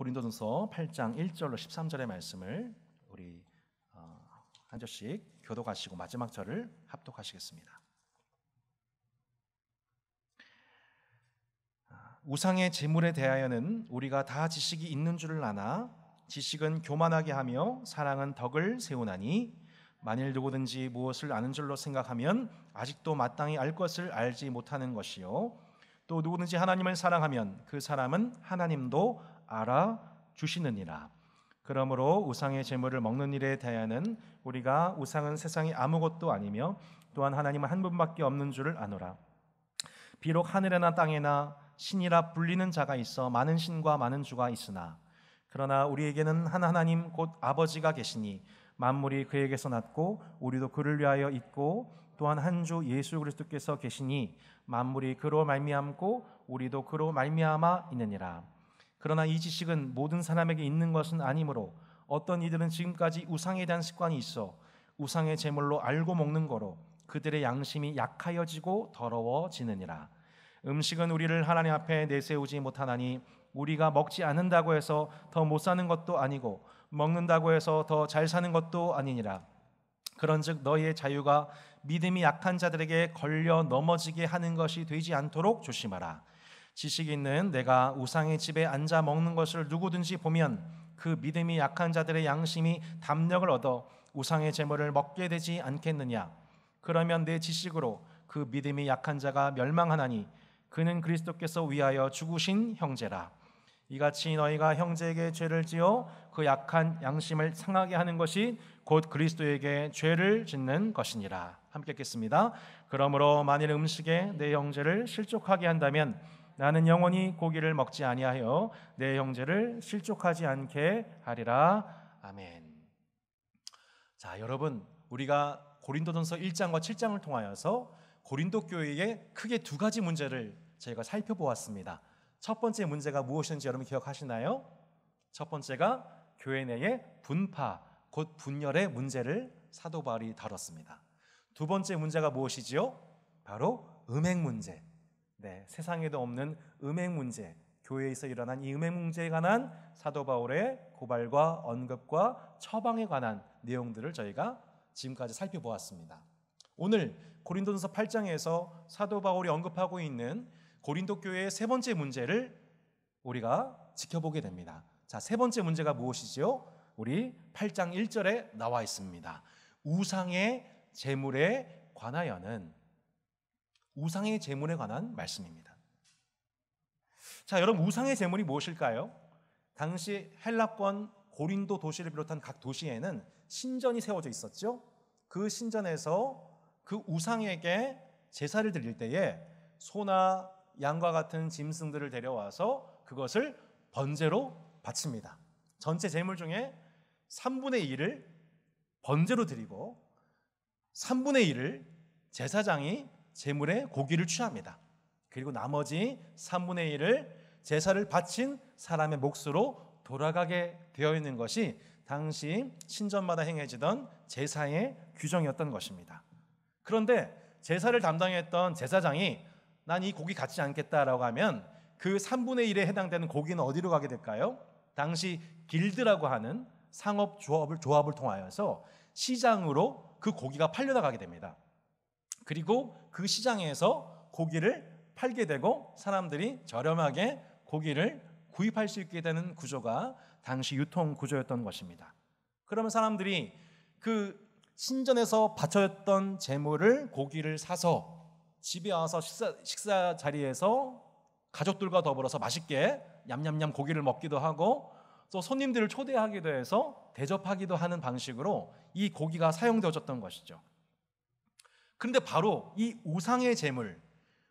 고린도전서 8장 1절로 13절의 말씀을 우리 한 절씩 교독하시고 마지막 절을 합독하시겠습니다. 우상의 제물에 대하여는 우리가 다 지식이 있는 줄을 아나 지식은 교만하게 하며 사랑은 덕을 세우나니 만일 누구든지 무엇을 아는 줄로 생각하면 아직도 마땅히 알 것을 알지 못하는 것이요 또 누구든지 하나님을 사랑하면 그 사람은 하나님도 알아주시느니라. 그러므로 우상의 제물을 먹는 일에 대하여는 우리가 우상은 세상에 아무것도 아니며 또한 하나님은 한 분밖에 없는 줄을 아노라. 비록 하늘에나 땅에나 신이라 불리는 자가 있어 많은 신과 많은 주가 있으나 그러나 우리에게는 한 하나님 곧 아버지가 계시니 만물이 그에게서 났고 우리도 그를 위하여 있고 또한 한 주 예수 그리스도께서 계시니 만물이 그로 말미암고 우리도 그로 말미암아 있느니라. 그러나 이 지식은 모든 사람에게 있는 것은 아니므로 어떤 이들은 지금까지 우상에 대한 습관이 있어 우상의 제물로 알고 먹는 거로 그들의 양심이 약하여지고 더러워지느니라. 음식은 우리를 하나님 앞에 내세우지 못하나니 우리가 먹지 않는다고 해서 더 못 사는 것도 아니고 먹는다고 해서 더 잘 사는 것도 아니니라. 그런즉 너희의 자유가 믿음이 약한 자들에게 걸려 넘어지게 하는 것이 되지 않도록 조심하라. 지식이 있는 내가 우상의 집에 앉아 먹는 것을 누구든지 보면 그 믿음이 약한 자들의 양심이 담력을 얻어 우상의 제물을 먹게 되지 않겠느냐. 그러면 내 지식으로 그 믿음이 약한 자가 멸망하나니 그는 그리스도께서 위하여 죽으신 형제라. 이같이 너희가 형제에게 죄를 지어 그 약한 양심을 상하게 하는 것이 곧 그리스도에게 죄를 짓는 것이니라. 함께 읽겠습니다. 그러므로 만일 음식에 내 형제를 실족하게 한다면 나는 영원히 고기를 먹지 아니하여 내 형제를 실족하지 않게 하리라. 아멘. 자, 여러분, 우리가 고린도전서 1장과 7장을 통하여서 고린도 교회에 크게 두 가지 문제를 저희가 살펴보았습니다. 첫 번째 문제가 무엇인지 여러분 기억하시나요? 첫 번째가 교회 내의 분파, 곧 분열의 문제를 사도 바울이 다뤘습니다. 두 번째 문제가 무엇이지요? 바로 음행 문제. 네, 세상에도 없는 음행 문제, 교회에서 일어난 이 음행 문제에 관한 사도 바울의 고발과 언급과 처방에 관한 내용들을 저희가 지금까지 살펴보았습니다. 오늘 고린도전서 8장에서 사도 바울이 언급하고 있는 고린도 교회의 세 번째 문제를 우리가 지켜보게 됩니다. 자, 세 번째 문제가 무엇이죠? 우리 8장 1절에 나와 있습니다. 우상의 제물에 관하여는, 우상의 제물에 관한 말씀입니다. 자, 여러분, 우상의 제물이 무엇일까요? 당시 헬라권 고린도 도시를 비롯한 각 도시에는 신전이 세워져 있었죠. 그 신전에서 그 우상에게 제사를 드릴 때에 소나 양과 같은 짐승들을 데려와서 그것을 번제로 바칩니다. 전체 제물 중에 3분의 1을 번제로 드리고 3분의 1을 제사장이 제물에 고기를 취합니다. 그리고 나머지 3분의 1을 제사를 바친 사람의 몫으로 돌아가게 되어 있는 것이 당시 신전마다 행해지던 제사의 규정이었던 것입니다. 그런데 제사를 담당했던 제사장이 난 이 고기 갖지 않겠다라고 하면 그 3분의 1에 해당되는 고기는 어디로 가게 될까요? 당시 길드라고 하는 상업 조합을 통하여서 시장으로 그 고기가 팔려나가게 됩니다. 그리고 그 시장에서 고기를 팔게 되고 사람들이 저렴하게 고기를 구입할 수 있게 되는 구조가 당시 유통 구조였던 것입니다. 그러면 사람들이 그 신전에서 바쳐졌던 제물을, 고기를 사서 집에 와서 식사 자리에서 가족들과 더불어서 맛있게 냠냠냠 고기를 먹기도 하고 또 손님들을 초대하기도 해서 대접하기도 하는 방식으로 이 고기가 사용되어졌던 것이죠. 그런데 바로 이 우상의 제물,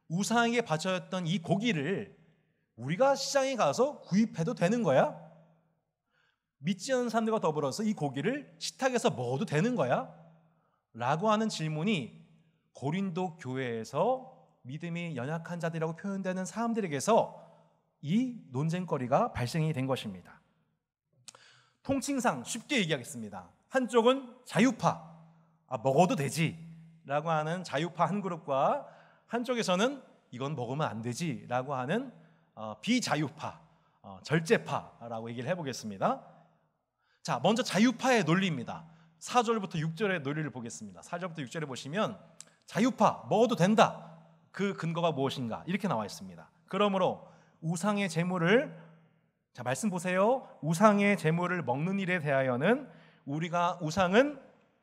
우상에게 바쳐졌던 이 고기를 우리가 시장에 가서 구입해도 되는 거야? 믿지 않는 사람들과 더불어서 이 고기를 식탁에서 먹어도 되는 거야? 라고 하는 질문이 고린도 교회에서 믿음이 연약한 자들이라고 표현되는 사람들에게서 이 논쟁거리가 발생이 된 것입니다. 통칭상 쉽게 얘기하겠습니다. 한쪽은 자유파, 먹어도 되지 라고 하는 자유파 한 그룹과 한쪽에서는 이건 먹으면 안 되지 라고 하는 비자유파, 절제파라고 얘기를 해보겠습니다. 자, 먼저 자유파의 논리입니다. 4절부터 6절의 논리를 보겠습니다. 4절부터 6절에 보시면 자유파 먹어도 된다. 그 근거가 무엇인가? 이렇게 나와 있습니다. 그러므로 우상의 제물을, 자 말씀 보세요. 우상의 제물을 먹는 일에 대하여는 우리가 우상은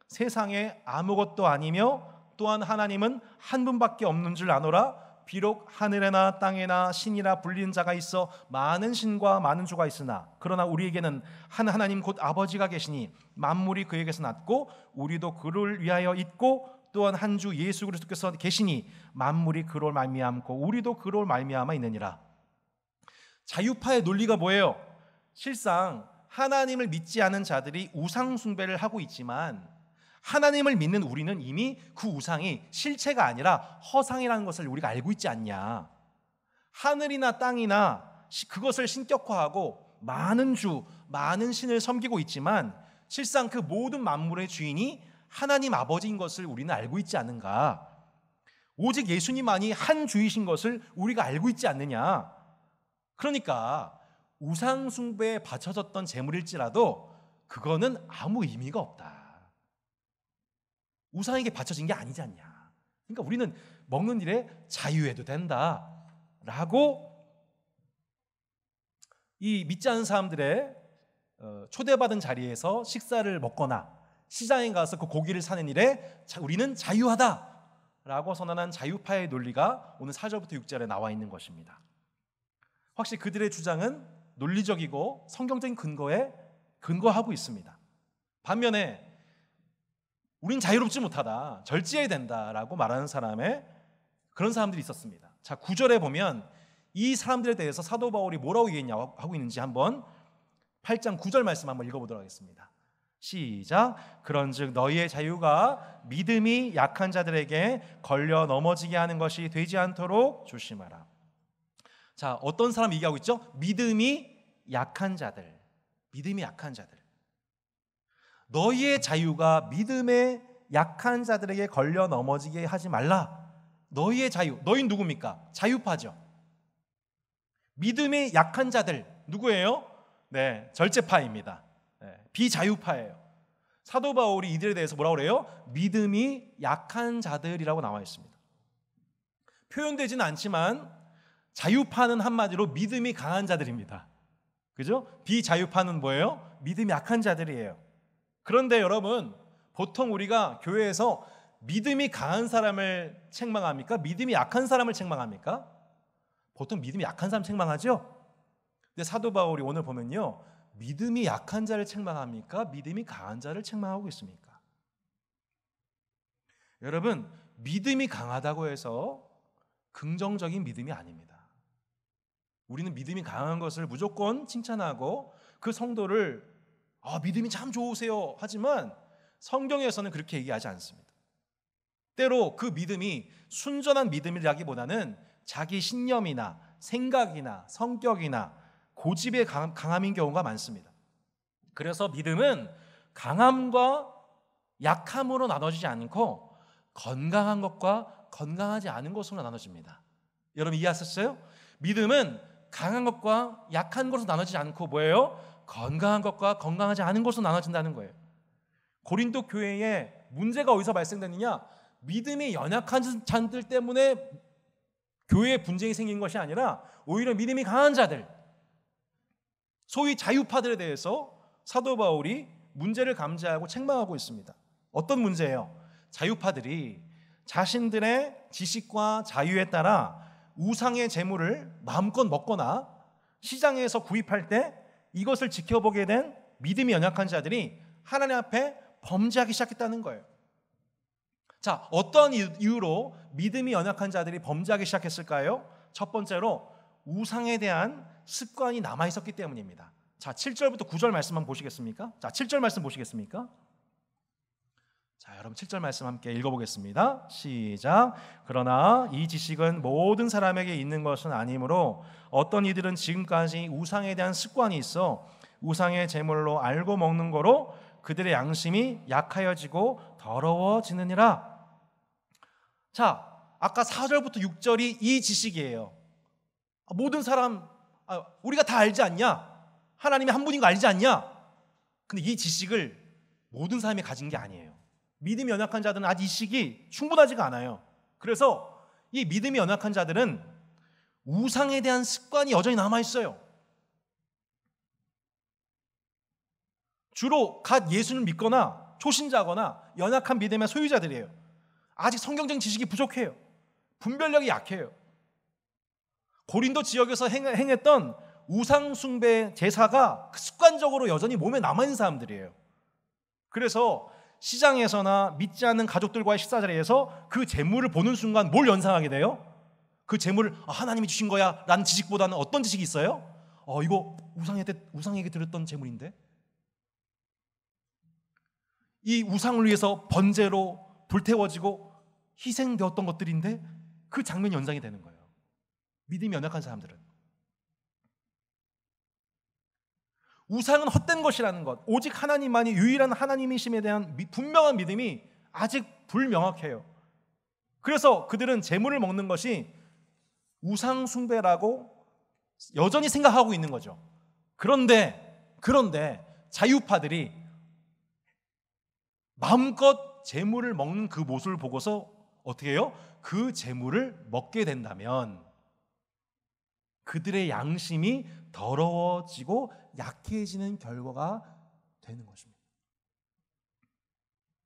세상에 아무것도 아니며 또한 하나님은 한 분밖에 없는 줄 아노라. 비록 하늘에나 땅에나 신이라 불리는 자가 있어 많은 신과 많은 주가 있으나 그러나 우리에게는 한 하나님 곧 아버지가 계시니 만물이 그에게서 났고 우리도 그를 위하여 있고 또한 한 주 예수 그리스도께서 계시니 만물이 그로 말미암고 우리도 그로 말미암아 있느니라. 자유파의 논리가 뭐예요? 실상 하나님을 믿지 않은 자들이 우상 숭배를 하고 있지만 하나님을 믿는 우리는 이미 그 우상이 실체가 아니라 허상이라는 것을 우리가 알고 있지 않냐. 하늘이나 땅이나 그것을 신격화하고 많은 주, 많은 신을 섬기고 있지만 실상 그 모든 만물의 주인이 하나님 아버지인 것을 우리는 알고 있지 않은가. 오직 예수님만이 한 주이신 것을 우리가 알고 있지 않느냐. 그러니까 우상 숭배에 바쳐졌던 제물일지라도 그거는 아무 의미가 없다. 우상에게 바쳐진 게 아니지 않냐. 그러니까 우리는 먹는 일에 자유해도 된다라고 이 믿지 않는 사람들의 초대받은 자리에서 식사를 먹거나 시장에 가서 그 고기를 사는 일에 우리는 자유하다라고 선언한 자유파의 논리가 오늘 4절부터 6절에 나와 있는 것입니다. 확실히 그들의 주장은 논리적이고 성경적인 근거에 근거하고 있습니다. 반면에 우린 자유롭지 못하다, 절제해야 된다라고 말하는 그런 사람들이 있었습니다. 자, 9절에 보면 이 사람들에 대해서 사도 바울이 뭐라고 얘기했냐고 하고 있는지 한번 8장 9절 말씀 한번 읽어보도록 하겠습니다. 시작. 그런즉 너희의 자유가 믿음이 약한 자들에게 걸려 넘어지게 하는 것이 되지 않도록 조심하라. 자, 어떤 사람 얘기하고 있죠? 믿음이 약한 자들. 믿음이 약한 자들. 너희의 자유가 믿음에 약한 자들에게 걸려 넘어지게 하지 말라. 너희의 자유, 너희는 누굽니까? 자유파죠. 믿음에 약한 자들 누구예요? 네, 절제파입니다. 네, 비자유파예요. 사도 바울이 이들에 대해서 뭐라고 그래요? 믿음이 약한 자들이라고 나와 있습니다. 표현되지는 않지만 자유파는 한마디로 믿음이 강한 자들입니다. 그죠? 비자유파는 뭐예요? 믿음이 약한 자들이에요. 그런데 여러분, 보통 우리가 교회에서 믿음이 강한 사람을 책망합니까? 믿음이 약한 사람을 책망합니까? 보통 믿음이 약한 사람 책망하죠? 근데 사도 바울이 오늘 보면요, 믿음이 약한 자를 책망합니까? 믿음이 강한 자를 책망하고 있습니까? 여러분, 믿음이 강하다고 해서 긍정적인 믿음이 아닙니다. 우리는 믿음이 강한 것을 무조건 칭찬하고 그 성도를 믿음이 참 좋으세요 하지만 성경에서는 그렇게 얘기하지 않습니다. 때로 그 믿음이 순전한 믿음이라기보다는 자기 신념이나 생각이나 성격이나 고집의 강함인 경우가 많습니다. 그래서 믿음은 강함과 약함으로 나눠지지 않고 건강한 것과 건강하지 않은 것으로 나눠집니다. 여러분 이해하셨어요? 믿음은 강한 것과 약한 것으로 나눠지지 않고 뭐예요? 건강한 것과 건강하지 않은 것으로 나눠진다는 거예요. 고린도 교회에 문제가 어디서 발생되느냐? 믿음이 연약한 자들 때문에 교회에 분쟁이 생긴 것이 아니라 오히려 믿음이 강한 자들, 소위 자유파들에 대해서 사도 바울이 문제를 감지하고 책망하고 있습니다. 어떤 문제예요? 자유파들이 자신들의 지식과 자유에 따라 우상의 재물을 마음껏 먹거나 시장에서 구입할 때 이것을 지켜보게 된 믿음이 연약한 자들이 하나님 앞에 범죄하기 시작했다는 거예요. 자, 어떤 이유로 믿음이 연약한 자들이 범죄하기 시작했을까요? 첫 번째로 우상에 대한 습관이 남아있었기 때문입니다. 자, 7절부터 9절 말씀 한번 보시겠습니까? 자, 7절 말씀 보시겠습니까? 자, 여러분 7절 말씀 함께 읽어보겠습니다. 시작. 그러나 이 지식은 모든 사람에게 있는 것은 아니므로 어떤 이들은 지금까지 우상에 대한 습관이 있어 우상의 제물로 알고 먹는 거로 그들의 양심이 약하여지고 더러워지느니라. 자, 아까 4절부터 6절이 이 지식이에요. 모든 사람 우리가 다 알지 않냐? 하나님이 한 분인 거 알지 않냐? 근데 이 지식을 모든 사람이 가진 게 아니에요. 믿음이 연약한 자들은 아직 이 지식이 충분하지가 않아요. 그래서 이 믿음이 연약한 자들은 우상에 대한 습관이 여전히 남아있어요. 주로 갓 예수를 믿거나 초신자거나 연약한 믿음의 소유자들이에요. 아직 성경적인 지식이 부족해요. 분별력이 약해요. 고린도 지역에서 행했던 우상숭배 제사가 습관적으로 여전히 몸에 남아있는 사람들이에요. 그래서 시장에서나 믿지 않는 가족들과의 식사 자리에서 그 재물을 보는 순간 뭘 연상하게 돼요? 그 재물을 하나님이 주신 거야 라는 지식보다는 어떤 지식이 있어요? 이거 우상에게 드렸던 재물인데, 이 우상을 위해서 번제로 불태워지고 희생되었던 것들인데 그 장면이 연상이 되는 거예요. 믿음이 연약한 사람들은 우상은 헛된 것이라는 것, 오직 하나님만이 유일한 하나님이심에 대한 분명한 믿음이 아직 불명확해요. 그래서 그들은 재물을 먹는 것이 우상 숭배라고 여전히 생각하고 있는 거죠. 그런데 자유파들이 마음껏 재물을 먹는 그 모습을 보고서 어떻게 해요? 그 재물을 먹게 된다면 그들의 양심이 더러워지고 약해지는 결과가 되는 것입니다.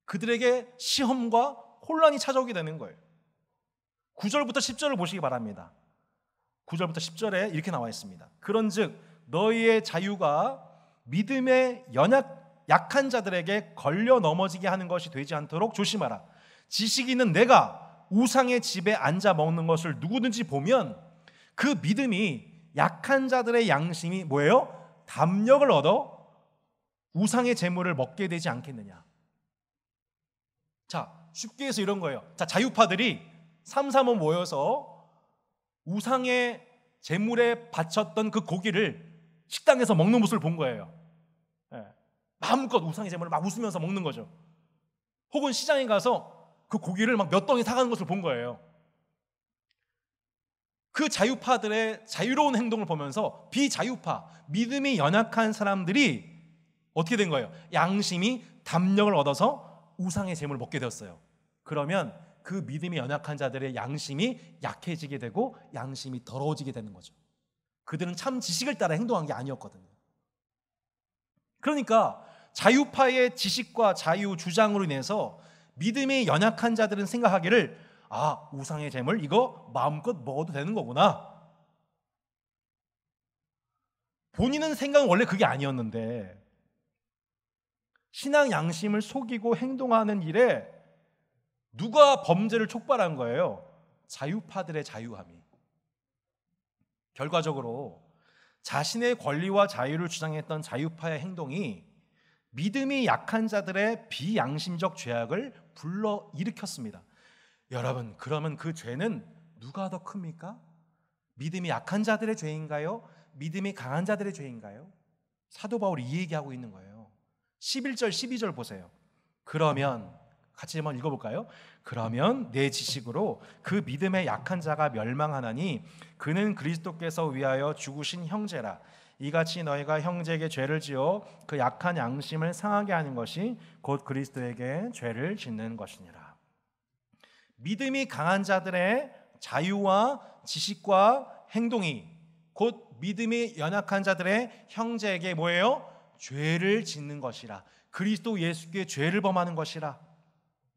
그들에게 시험과 혼란이 찾아오게 되는 거예요. 9절부터 10절을 보시기 바랍니다. 9절부터 10절에 이렇게 나와 있습니다. 그런즉 너희의 자유가 믿음의 약한 자들에게 걸려 넘어지게 하는 것이 되지 않도록 조심하라. 지식이 있는 내가 우상의 집에 앉아 먹는 것을 누구든지 보면 그 믿음이 약한 자들의 양심이 뭐예요? 담력을 얻어 우상의 재물을 먹게 되지 않겠느냐. 자, 쉽게 해서 이런 거예요. 자, 자유파들이 삼삼오오 모여서 우상의 재물에 바쳤던 그 고기를 식당에서 먹는 모습을 본 거예요. 마음껏 우상의 재물을 막 웃으면서 먹는 거죠. 혹은 시장에 가서 그 고기를 막 몇 덩이 사가는 것을 본 거예요. 그 자유파들의 자유로운 행동을 보면서 비자유파, 믿음이 연약한 사람들이 어떻게 된 거예요? 양심이 담력을 얻어서 우상의 재물을 먹게 되었어요. 그러면 그 믿음이 연약한 자들의 양심이 약해지게 되고 양심이 더러워지게 되는 거죠. 그들은 참 지식을 따라 행동한 게 아니었거든요. 그러니까 자유파의 지식과 자유 주장으로 인해서 믿음이 연약한 자들은 생각하기를 우상의 재물 이거 마음껏 먹어도 되는 거구나. 본인은 생각은 원래 그게 아니었는데 신앙 양심을 속이고 행동하는 일에 누가 범죄를 촉발한 거예요? 자유파들의 자유함이. 결과적으로 자신의 권리와 자유를 주장했던 자유파의 행동이 믿음이 약한 자들의 비양심적 죄악을 불러일으켰습니다. 여러분, 그러면 그 죄는 누가 더 큽니까? 믿음이 약한 자들의 죄인가요? 믿음이 강한 자들의 죄인가요? 사도 바울이 이 얘기하고 있는 거예요. 11절 12절 보세요. 그러면 같이 한번 읽어볼까요? 그러면 내 지식으로 그 믿음의 약한 자가 멸망하나니 그는 그리스도께서 위하여 죽으신 형제라. 이같이 너희가 형제에게 죄를 지어 그 약한 양심을 상하게 하는 것이 곧 그리스도에게 죄를 짓는 것이니라. 믿음이 강한 자들의 자유와 지식과 행동이 곧 믿음이 연약한 자들의 형제에게 뭐예요? 죄를 짓는 것이라. 그리스도 예수께 죄를 범하는 것이라.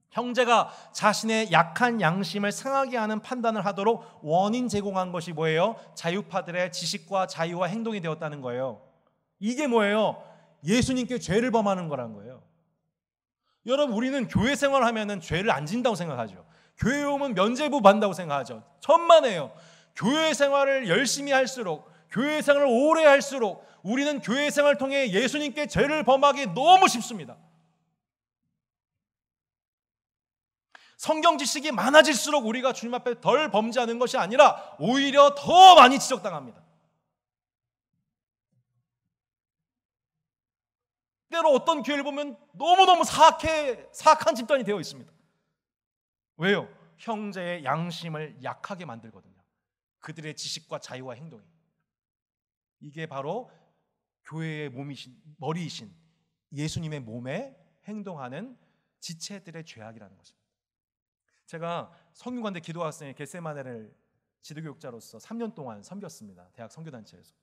형제가 자신의 약한 양심을 상하게 하는 판단을 하도록 원인 제공한 것이 뭐예요? 자유파들의 지식과 자유와 행동이 되었다는 거예요. 이게 뭐예요? 예수님께 죄를 범하는 거란 거예요. 여러분, 우리는 교회 생활하면은 죄를 안 진다고 생각하죠. 교회 오면 면죄부 받는다고 생각하죠. 천만에요. 교회 생활을 열심히 할수록, 교회 생활을 오래 할수록 우리는 교회 생활을 통해 예수님께 죄를 범하기 너무 쉽습니다. 성경 지식이 많아질수록 우리가 주님 앞에 덜 범죄하는 것이 아니라 오히려 더 많이 지적당합니다. 때로 어떤 교회를 보면 너무너무 사악한 집단이 되어 있습니다. 왜요? 형제의 양심을 약하게 만들거든요. 그들의 지식과 자유와 행동이. 이게 바로 교회의 머리이신 예수님의 몸에 행동하는 지체들의 죄악이라는 것입니다. 제가 성균관대 기도학생의 겟세마네를 지도교육자로서 3년 동안 섬겼습니다. 대학 선교단체에서.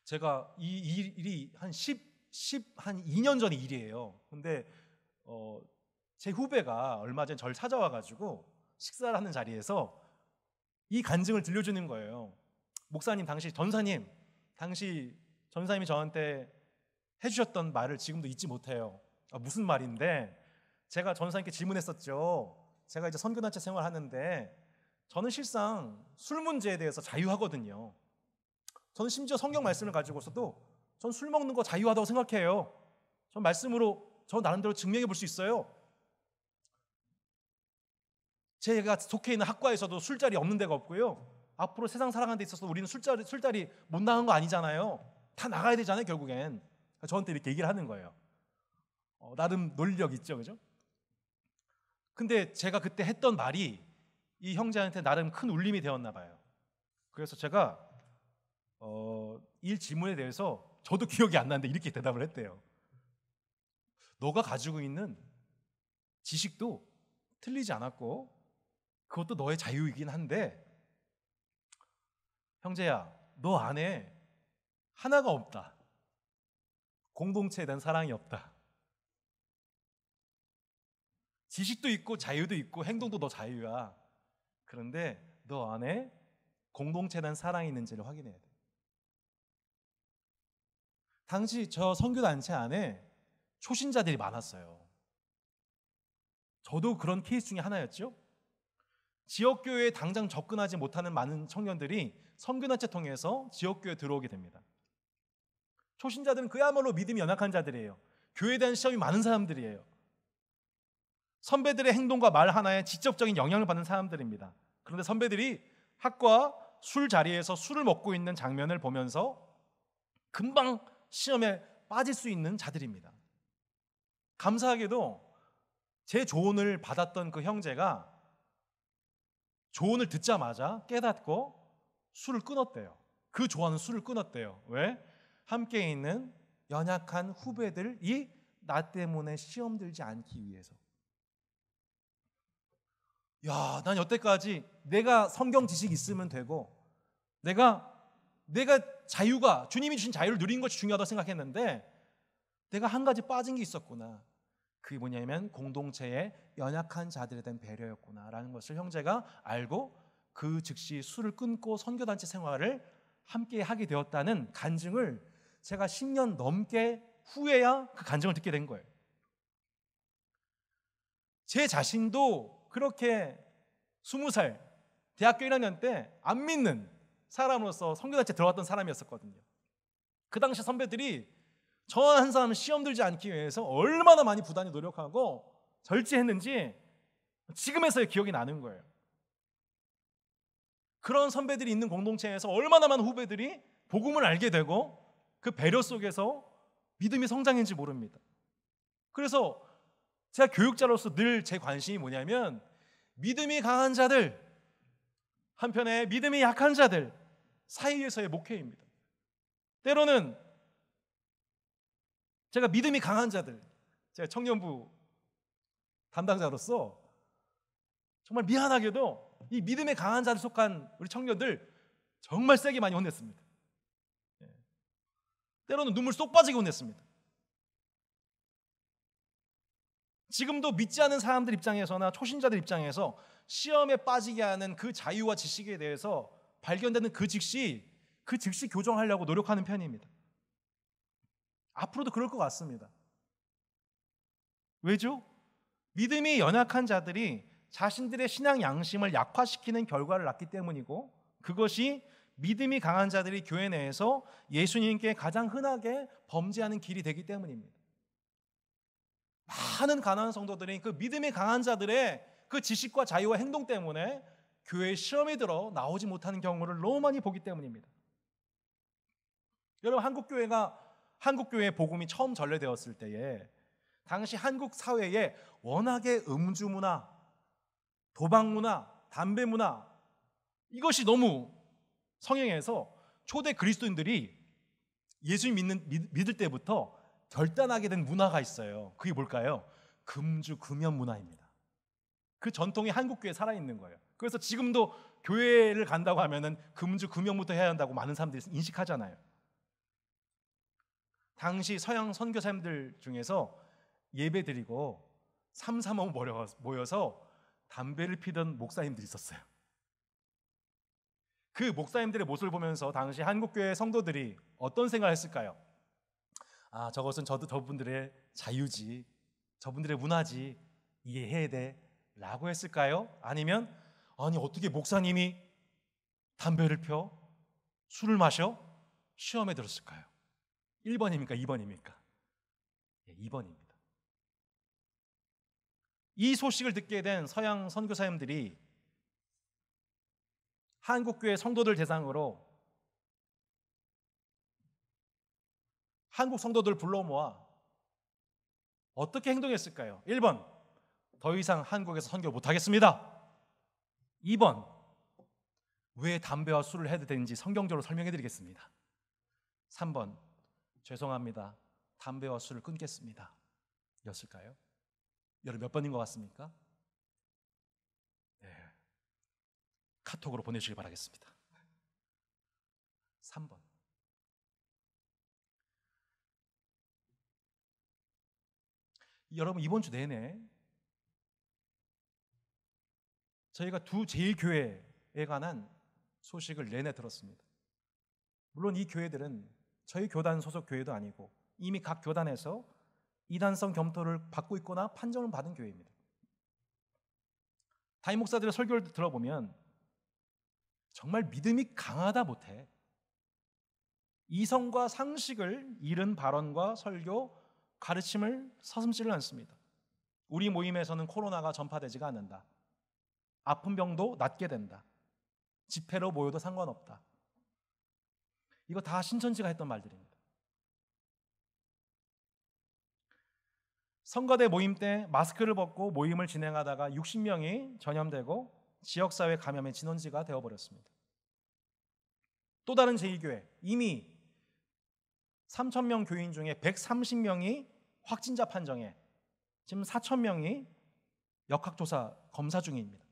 제가 이 일이 한 2년 전 일이에요. 근데 제 후배가 얼마 전 저를 찾아와가지고 식사를 하는 자리에서 이 간증을 들려주는 거예요. 목사님, 전사님, 당시 전사님이 저한테 해주셨던 말을 지금도 잊지 못해요. 무슨 말인데, 제가 전사님께 질문했었죠. 제가 이제 선교단체 생활하는데 저는 실상 술 문제에 대해서 자유하거든요. 저는 심지어 성경 말씀을 가지고서도 전 술 먹는 거 자유하다고 생각해요. 전 말씀으로 저 나름대로 증명해 볼 수 있어요. 제가 속해 있는 학과에서도 술자리 없는 데가 없고요. 앞으로 세상 살아가는 데 있어서 우리는 술자리 못 나간 거 아니잖아요. 다 나가야 되잖아요, 결국엔. 저한테 이렇게 얘기를 하는 거예요. 나름 논리력 있죠, 그죠? 근데 제가 그때 했던 말이 이 형제한테 나름 큰 울림이 되었나 봐요. 그래서 제가 이 질문에 대해서 저도 기억이 안 나는데 이렇게 대답을 했대요. 너가 가지고 있는 지식도 틀리지 않았고 그것도 너의 자유이긴 한데, 형제야, 너 안에 하나가 없다. 공동체에 대한 사랑이 없다. 지식도 있고 자유도 있고 행동도 너 자유야. 그런데 너 안에 공동체에 대한 사랑이 있는지를 확인해야 돼. 당시 저 선교단체 안에 초신자들이 많았어요. 저도 그런 케이스 중에 하나였죠. 지역교회에 당장 접근하지 못하는 많은 청년들이 선교단체 통해서 지역교회에 들어오게 됩니다. 초신자들은 그야말로 믿음이 연약한 자들이에요. 교회에 대한 시험이 많은 사람들이에요. 선배들의 행동과 말 하나에 직접적인 영향을 받는 사람들입니다. 그런데 선배들이 학과 술 자리에서 술을 먹고 있는 장면을 보면서 금방 시험에 빠질 수 있는 자들입니다. 감사하게도 제 조언을 받았던 그 형제가 조언을 듣자마자 깨닫고 술을 끊었대요. 그 조언은 술을 끊었대요. 왜? 함께 있는 연약한 후배들이 나 때문에 시험 들지 않기 위해서. 야, 난 여태까지 내가 성경 지식이 있으면 되고 내가 자유가, 주님이 주신 자유를 누리는 것이 중요하다고 생각했는데 내가 한 가지 빠진 게 있었구나. 그게 뭐냐면 공동체의 연약한 자들에 대한 배려였구나라는 것을 형제가 알고 그 즉시 술을 끊고 선교단체 생활을 함께 하게 되었다는 간증을 제가 10년 넘게 후에야 그 간증을 듣게 된 거예요. 제 자신도 그렇게 20살 대학교 1학년 때 안 믿는 사람으로서 선교단체 들어갔던 사람이었었거든요. 그 당시 선배들이 저 한 사람 시험 들지 않기 위해서 얼마나 많이 부단히 노력하고 절제했는지 지금에서야 기억이 나는 거예요. 그런 선배들이 있는 공동체에서 얼마나 많은 후배들이 복음을 알게 되고 그 배려 속에서 믿음이 성장했는지 모릅니다. 그래서 제가 교육자로서 늘 제 관심이 뭐냐면 믿음이 강한 자들, 한편에 믿음이 약한 자들 사이에서의 목회입니다. 때로는 제가 믿음이 강한 자들, 제가 청년부 담당자로서 정말 미안하게도 이 믿음에 강한 자들 속한 우리 청년들 정말 세게 많이 혼냈습니다. 때로는 눈물 쏙 빠지게 혼냈습니다. 지금도 믿지 않는 사람들 입장에서나 초신자들 입장에서 시험에 빠지게 하는 그 자유와 지식에 대해서 발견되는 그 즉시 교정하려고 노력하는 편입니다. 앞으로도 그럴 것 같습니다. 왜죠? 믿음이 연약한 자들이 자신들의 신앙 양심을 약화시키는 결과를 낳기 때문이고, 그것이 믿음이 강한 자들이 교회 내에서 예수님께 가장 흔하게 범죄하는 길이 되기 때문입니다. 많은 가난한 성도들이 그 믿음이 강한 자들의 그 지식과 자유와 행동 때문에 교회 시험에 들어 나오지 못하는 경우를 너무 많이 보기 때문입니다. 여러분, 한국교회의 복음이 처음 전래되었을 때에 당시 한국 사회에 워낙에 음주 문화, 도박 문화, 담배 문화 이것이 너무 성행해서 초대 그리스도인들이 예수 믿을 때부터 결단하게 된 문화가 있어요. 그게 뭘까요? 금주 금연 문화입니다. 그 전통이 한국 교회에 살아있는 거예요. 그래서 지금도 교회를 간다고 하면은 금주 금연부터 해야 한다고 많은 사람들이 인식하잖아요. 당시 서양 선교사님들 중에서 예배 드리고 삼삼오오 모여서 담배를 피던 목사님들이 있었어요. 그 목사님들의 모습을 보면서 당시 한국교회 성도들이 어떤 생각을 했을까요? 아, 저것은 저분들의 자유지, 저분들의 문화지, 이해해야 돼 라고 했을까요? 아니면 아니 어떻게 목사님이 담배를 펴? 술을 마셔? 시험에 들었을까요? 1번입니까? 2번입니까? 2번입니다. 이 소식을 듣게 된 서양 선교사님들이 한국교회 성도들 대상으로 한국 성도들 불러 모아 어떻게 행동했을까요? 1번, 더 이상 한국에서 선교 못하겠습니다. 2번, 왜 담배와 술을 해도 되는지 성경적으로 설명해 드리겠습니다. 3번, 죄송합니다. 담배와 술을 끊겠습니다. 였을까요? 여러분 몇 번인 것 같습니까? 네. 카톡으로 보내주시기 바라겠습니다. 3번. 여러분 이번 주 내내 저희가 두 제1교회에 관한 소식을 내내 들었습니다. 물론 이 교회들은 저희 교단 소속 교회도 아니고 이미 각 교단에서 이단성 검토를 받고 있거나 판정을 받은 교회입니다. 담임 목사들의 설교를 들어보면 정말 믿음이 강하다 못해 이성과 상식을 잃은 발언과 설교, 가르침을 서슴지를 않습니다. 우리 모임에서는 코로나가 전파되지가 않는다. 아픈 병도 낫게 된다. 집회로 모여도 상관없다. 이거 다 신천지가 했던 말들입니다. 성가대 모임 때 마스크를 벗고 모임을 진행하다가 60명이 전염되고 지역사회 감염의 진원지가 되어버렸습니다. 또 다른 제2교회, 이미 3,000명 교인 중에 130명이 확진자 판정에 지금 4,000명이 역학조사 검사 중입니다.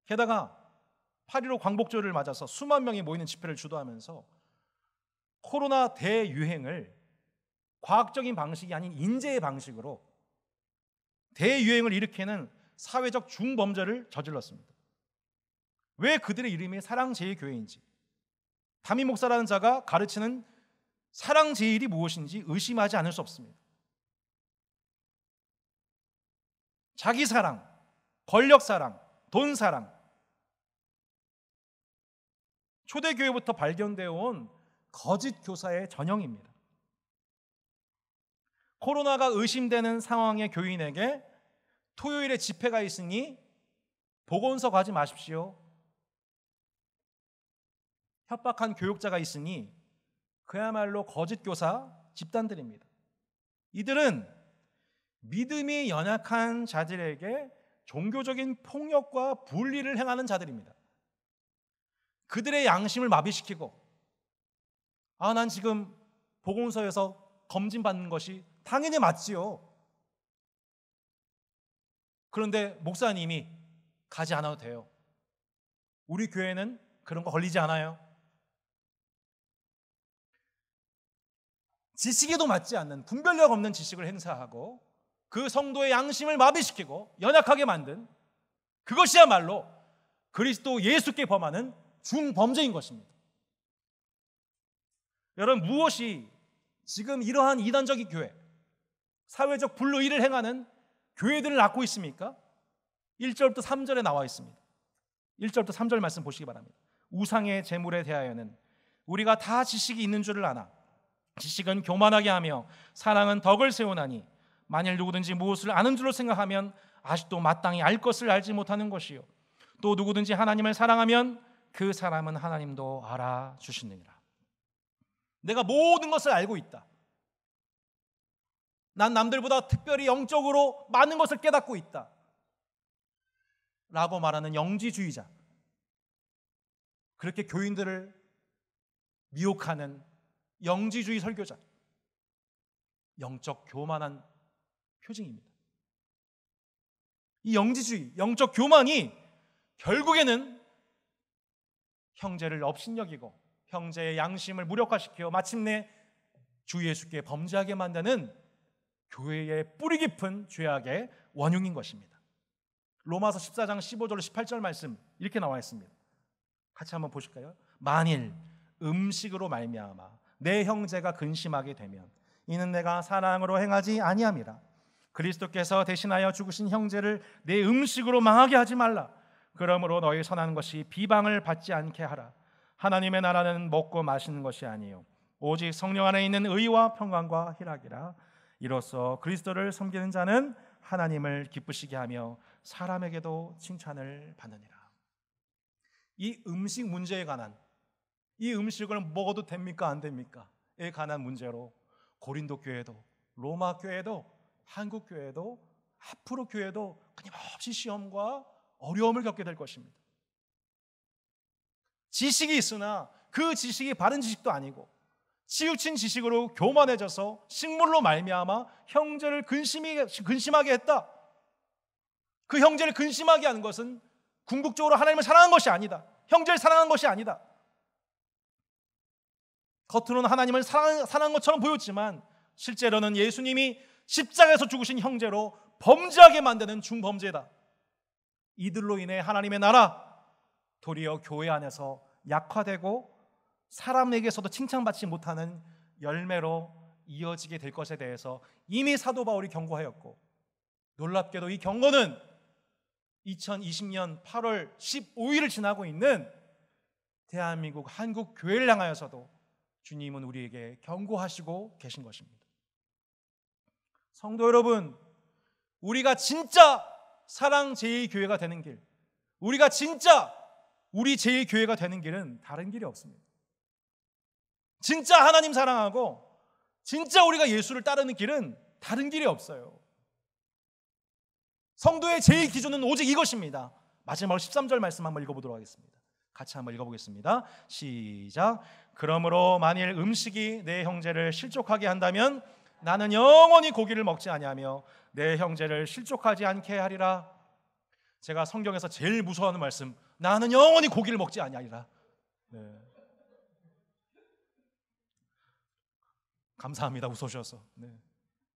게다가 8.15 광복절을 맞아서 수만 명이 모이는 집회를 주도하면서 코로나 대유행을 과학적인 방식이 아닌 인재의 방식으로 대유행을 일으키는 사회적 중범죄를 저질렀습니다. 왜 그들의 이름이 사랑제일교회인지, 담임 목사라는 자가 가르치는 사랑제일이 무엇인지 의심하지 않을 수 없습니다. 자기 사랑, 권력 사랑, 돈 사랑, 초대교회부터 발견되어 온 거짓 교사의 전형입니다. 코로나가 의심되는 상황의 교인에게 토요일에 집회가 있으니 보건소 가지 마십시오. 협박한 교육자가 있으니 그야말로 거짓 교사 집단들입니다. 이들은 믿음이 연약한 자들에게 종교적인 폭력과 분리를 행하는 자들입니다. 그들의 양심을 마비시키고 난 지금 보건소에서 검진받는 것이 당연히 맞지요. 그런데 목사님이 가지 않아도 돼요. 우리 교회는 그런 거 걸리지 않아요. 지식에도 맞지 않는 분별력 없는 지식을 행사하고 그 성도의 양심을 마비시키고 연약하게 만든 그것이야말로 그리스도 예수께 범하는 중범죄인 것입니다. 여러분, 무엇이 지금 이러한 이단적인 교회, 사회적 불의를 행하는 교회들을 낳고 있습니까? 1절부터 3절에 나와 있습니다. 1절부터 3절 말씀 보시기 바랍니다. 우상의 제물에 대하여는 우리가 다 지식이 있는 줄을 아나 지식은 교만하게 하며 사랑은 덕을 세우나니 만일 누구든지 무엇을 아는 줄로 생각하면 아직도 마땅히 알 것을 알지 못하는 것이요 또 누구든지 하나님을 사랑하면 그 사람은 하나님도 알아주시느니라. 내가 모든 것을 알고 있다. 난 남들보다 특별히 영적으로 많은 것을 깨닫고 있다 라고 말하는 영지주의자, 그렇게 교인들을 미혹하는 영지주의 설교자, 영적 교만한 표징입니다. 이 영지주의, 영적 교만이 결국에는 형제를 업신여기고 형제의 양심을 무력화시켜 마침내 주 예수께 범죄하게 만드는 교회의 뿌리 깊은 죄악의 원흉인 것입니다. 로마서 14장 15절 18절 말씀 이렇게 나와 있습니다. 같이 한번 보실까요? 만일 음식으로 말미암아 내 형제가 근심하게 되면 이는 내가 사랑으로 행하지 아니함이라. 그리스도께서 대신하여 죽으신 형제를 내 음식으로 망하게 하지 말라. 그러므로 너희 선한 것이 비방을 받지 않게 하라. 하나님의 나라는 먹고 마시는 것이 아니요 오직 성령 안에 있는 의와 평강과 희락이라. 이로써 그리스도를 섬기는 자는 하나님을 기쁘시게 하며 사람에게도 칭찬을 받느니라. 이 음식 문제에 관한, 이 음식을 먹어도 됩니까 안 됩니까? 에 관한 문제로 고린도 교회도, 로마 교회도, 한국 교회도, 앞으로 교회도 끊임없이 시험과 어려움을 겪게 될 것입니다. 지식이 있으나 그 지식이 바른 지식도 아니고 치우친 지식으로 교만해져서 식물로 말미암아 형제를 근심하게 했다. 그 형제를 근심하게 하는 것은 궁극적으로 하나님을 사랑하는 것이 아니다. 형제를 사랑하는 것이 아니다. 겉으로는 하나님을 사랑하는 것처럼 보였지만 실제로는 예수님이 십자가에서 죽으신 형제로 범죄하게 만드는 중범죄다. 이들로 인해 하나님의 나라, 도리어 교회 안에서 약화되고 사람에게서도 칭찬받지 못하는 열매로 이어지게 될 것에 대해서 이미 사도 바울이 경고하였고, 놀랍게도 이 경고는 2020년 8월 15일을 지나고 있는 대한민국 한국 교회를 향하여서도 주님은 우리에게 경고하시고 계신 것입니다. 성도 여러분, 우리가 진짜 사랑 제2교회가 되는 길, 우리가 진짜 우리 제2교회가 되는 길은 다른 길이 없습니다. 진짜 하나님 사랑하고 진짜 우리가 예수를 따르는 길은 다른 길이 없어요. 성도의 제2 기준은 오직 이것입니다. 마지막으로 13절 말씀 한번 읽어보도록 하겠습니다. 같이 한번 읽어보겠습니다. 시작. 그러므로 만일 음식이 내 형제를 실족하게 한다면 나는 영원히 고기를 먹지 아니하며 내 형제를 실족하지 않게 하리라. 제가 성경에서 제일 무서워하는 말씀, 나는 영원히 고기를 먹지 아니하리라. 네. 감사합니다. 웃어주셔서. 네.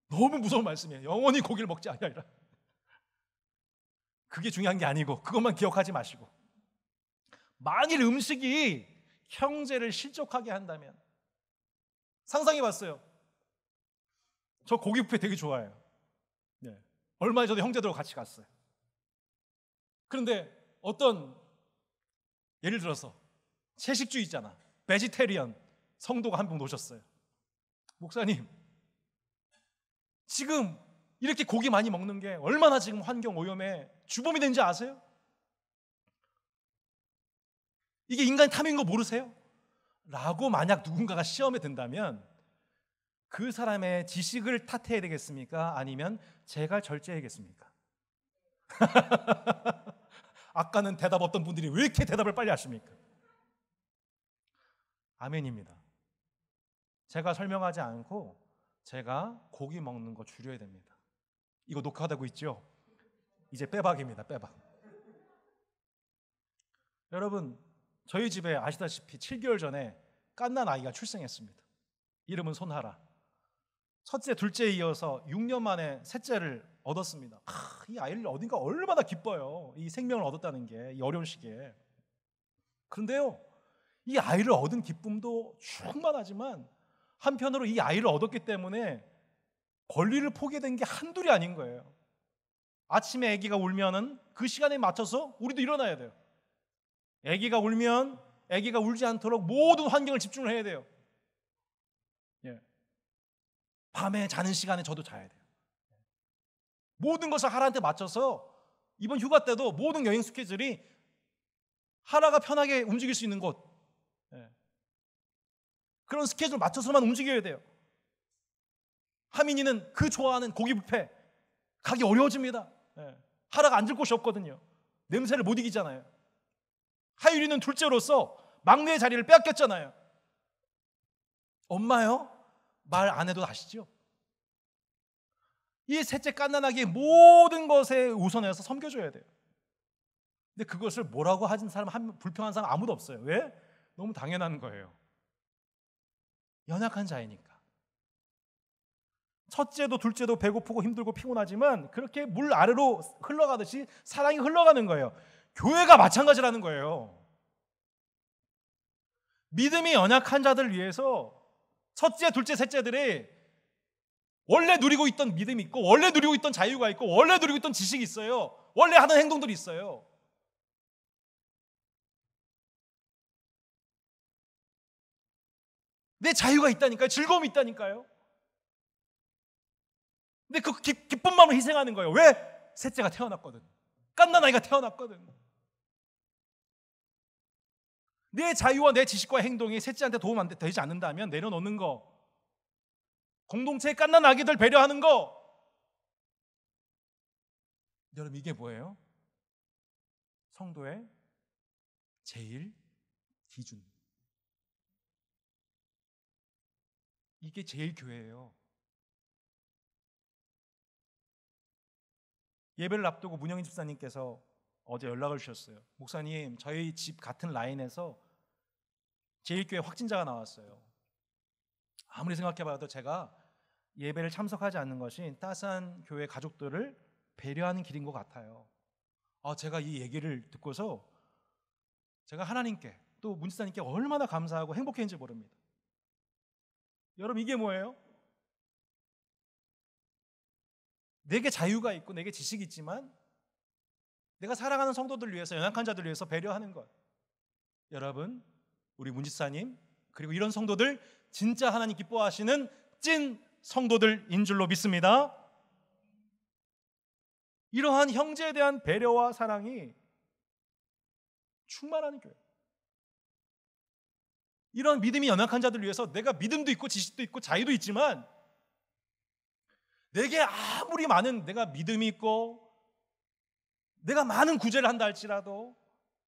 너무 무서운 말씀이에요. 영원히 고기를 먹지 아니하리라. 그게 중요한 게 아니고 그것만 기억하지 마시고, 만일 음식이 형제를 실족하게 한다면, 상상해 봤어요. 저 고기 뷔페 되게 좋아해요. 네. 얼마 전에 형제들하고 같이 갔어요. 그런데 어떤, 예를 들어서 채식주의자나 베지테리언 성도가 한 분 오셨어요. 목사님, 지금 이렇게 고기 많이 먹는 게 얼마나 지금 환경 오염에 주범이 되는지 아세요? 이게 인간의 탐욕인 거 모르세요? 라고 만약 누군가가 시험에 든다면 그 사람의 지식을 탓해야 되겠습니까? 아니면 제가 절제해야겠습니까? 아까는 대답 없던 분들이 왜 이렇게 대답을 빨리 하십니까? 아멘입니다. 제가 설명하지 않고 제가 고기 먹는 거 줄여야 됩니다. 이거 녹화되고 있죠? 이제 빼박입니다. 빼박. 여러분, 저희 집에 아시다시피 7개월 전에 갓난 아이가 출생했습니다. 이름은 손하라. 첫째, 둘째에 이어서 6년 만에 셋째를 얻었습니다. 이 아이를 얻으니까 얼마나 기뻐요. 이 생명을 얻었다는 게, 이 어려운 시기에. 그런데요, 이 아이를 얻은 기쁨도 충만하지만 한편으로 이 아이를 얻었기 때문에 권리를 포기된 게 한둘이 아닌 거예요. 아침에 아기가 울면은 그 시간에 맞춰서 우리도 일어나야 돼요. 아기가 울면 아기가 울지 않도록 모든 환경을 집중을 해야 돼요. 예. 밤에 자는 시간에 저도 자야 돼요. 모든 것을 하라한테 맞춰서 이번 휴가 때도 모든 여행 스케줄이 하라가 편하게 움직일 수 있는 곳, 그런 스케줄 맞춰서만 움직여야 돼요. 하민이는 그 좋아하는 고기 뷔페 가기 어려워집니다. 하라가 앉을 곳이 없거든요. 냄새를 못 이기잖아요. 하율이는 둘째로서 막내의 자리를 빼앗겼잖아요. 엄마요? 말 안 해도 아시죠? 이 셋째 갓난아기의 모든 것에 우선해서 섬겨줘야 돼요. 근데 그것을 뭐라고 하는 사람, 불평한 사람 아무도 없어요. 왜? 너무 당연한 거예요. 연약한 자이니까. 첫째도 둘째도 배고프고 힘들고 피곤하지만 그렇게 물 아래로 흘러가듯이 사랑이 흘러가는 거예요. 교회가 마찬가지라는 거예요. 믿음이 연약한 자들을 위해서 첫째, 둘째, 셋째들이 원래 누리고 있던 믿음이 있고 원래 누리고 있던 자유가 있고 원래 누리고 있던 지식이 있어요. 원래 하던 행동들이 있어요. 내 자유가 있다니까요. 즐거움이 있다니까요. 근데 그 기쁜 마음을 희생하는 거예요. 왜? 셋째가 태어났거든. 갓난아이가 태어났거든. 내 자유와 내 지식과 행동이 셋째한테 도움 되지 않는다면 내려놓는 거, 공동체의 갓난아기들 배려하는 거, 여러분 이게 뭐예요? 성도의 제일 기준. 이게 제일 교회예요. 예배를 앞두고 문영인 집사님께서 어제 연락을 주셨어요. 목사님, 저희 집 같은 라인에서 제일교회 확진자가 나왔어요. 아무리 생각해봐도 제가 예배를 참석하지 않는 것이 따스한 교회 가족들을 배려하는 길인 것 같아요. 제가 이 얘기를 듣고서 제가 하나님께 또 문 집사님께 얼마나 감사하고 행복했는지 모릅니다. 여러분 이게 뭐예요? 내게 자유가 있고 내게 지식이 있지만 내가 사랑하는 성도들을 위해서, 연약한 자들을 위해서 배려하는 것. 여러분, 우리 문 집사님 그리고 이런 성도들 진짜 하나님 기뻐하시는 찐 성도들인 줄로 믿습니다. 이러한 형제에 대한 배려와 사랑이 충만한 교회. 이런 믿음이 연약한 자들을 위해서 내가 믿음도 있고 지식도 있고 자유도 있지만 내게 아무리 많은 내가 믿음이 있고 내가 많은 구제를 한다 할지라도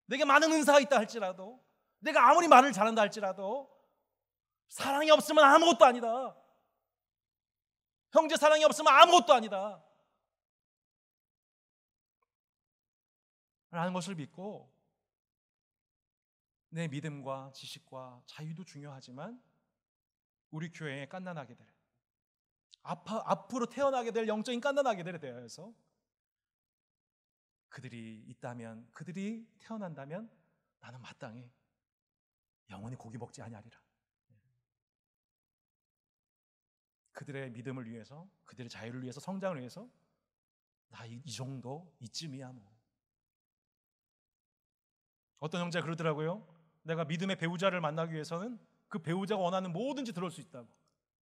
내게 많은 은사가 있다 할지라도 내가 아무리 말을 잘한다 할지라도 사랑이 없으면 아무것도 아니다. 형제 사랑이 없으면 아무것도 아니다 라는 것을 믿고 내 믿음과 지식과 자유도 중요하지만 우리 교회의 갓난아기들, 앞으로 태어나게 될 영적인 갓난아기들에 대해서 그들이 있다면, 그들이 태어난다면 나는 마땅히 영원히 고기 먹지 아니하리라. 그들의 믿음을 위해서, 그들의 자유를 위해서, 성장을 위해서 나 이 정도 이쯤이야 뭐. 어떤 형제가 그러더라고요. 내가 믿음의 배우자를 만나기 위해서는 그 배우자가 원하는 뭐든지 들을 수 있다고.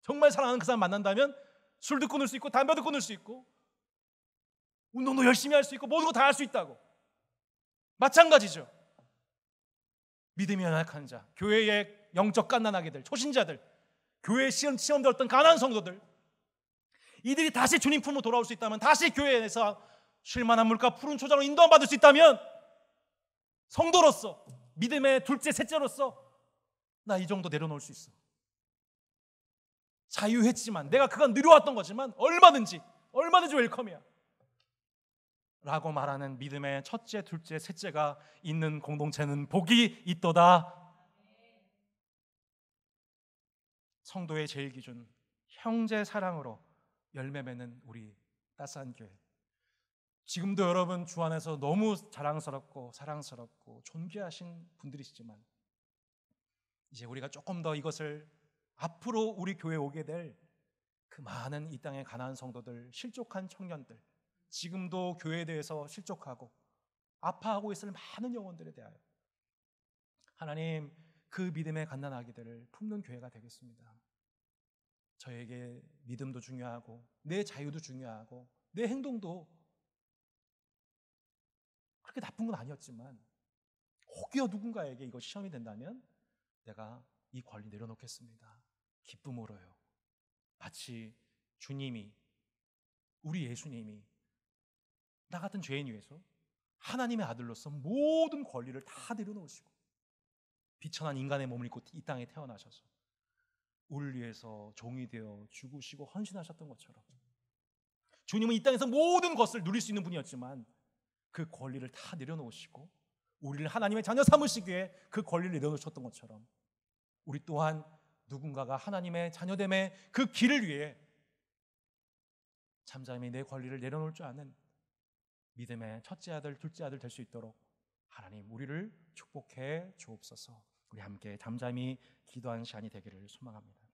정말 사랑하는 그 사람 만난다면 술도 끊을 수 있고 담배도 끊을 수 있고 운동도 열심히 할 수 있고 모든 거 다 할 수 있다고. 마찬가지죠. 믿음이 연약한 자, 교회의 영적 갓난아기들, 초신자들, 교회에 시험 들었던 가난한 성도들, 이들이 다시 주님 품으로 돌아올 수 있다면, 다시 교회에서 쉴만한 물과 푸른 초장으로 인도받을 수 있다면, 성도로서, 믿음의 둘째 셋째로서 나 이 정도 내려놓을 수 있어. 자유했지만, 내가 그간 누려왔던 거지만 얼마든지 웰컴이야 라고 말하는 믿음의 첫째, 둘째, 셋째가 있는 공동체는 복이 있도다. 성도의 제일 기준, 형제 사랑으로 열매 맺는 우리 따스한 교회. 지금도 여러분 주 안에서 너무 자랑스럽고 사랑스럽고 존귀하신 분들이시지만 이제 우리가 조금 더 이것을 앞으로 우리 교회에 오게 될 그 많은 이 땅의 가난한 성도들, 실족한 청년들, 지금도 교회에 대해서 실족하고 아파하고 있을 많은 영혼들에 대하여 하나님 그 믿음의 갓난아기들을 품는 교회가 되겠습니다. 저에게 믿음도 중요하고 내 자유도 중요하고 내 행동도 그렇게 나쁜 건 아니었지만 혹여 누군가에게 이거 시험이 된다면 내가 이 권리 내려놓겠습니다. 기쁨으로요. 마치 주님이, 우리 예수님이 나 같은 죄인 위해서 하나님의 아들로서 모든 권리를 다 내려놓으시고 비천한 인간의 몸을 입고 이 땅에 태어나셔서 우리를 위해서 종이 되어 죽으시고 헌신하셨던 것처럼 주님은 이 땅에서 모든 것을 누릴 수 있는 분이었지만 그 권리를 다 내려놓으시고 우리를 하나님의 자녀 삼으시기 위해 그 권리를 내려놓으셨던 것처럼 우리 또한 누군가가 하나님의 자녀됨의 그 길을 위해 잠잠히 내 권리를 내려놓을 줄 아는 믿음의 첫째 아들, 둘째 아들 될 수 있도록 하나님 우리를 축복해 주옵소서. 우리 함께 잠잠히 기도하는 시간이 되기를 소망합니다.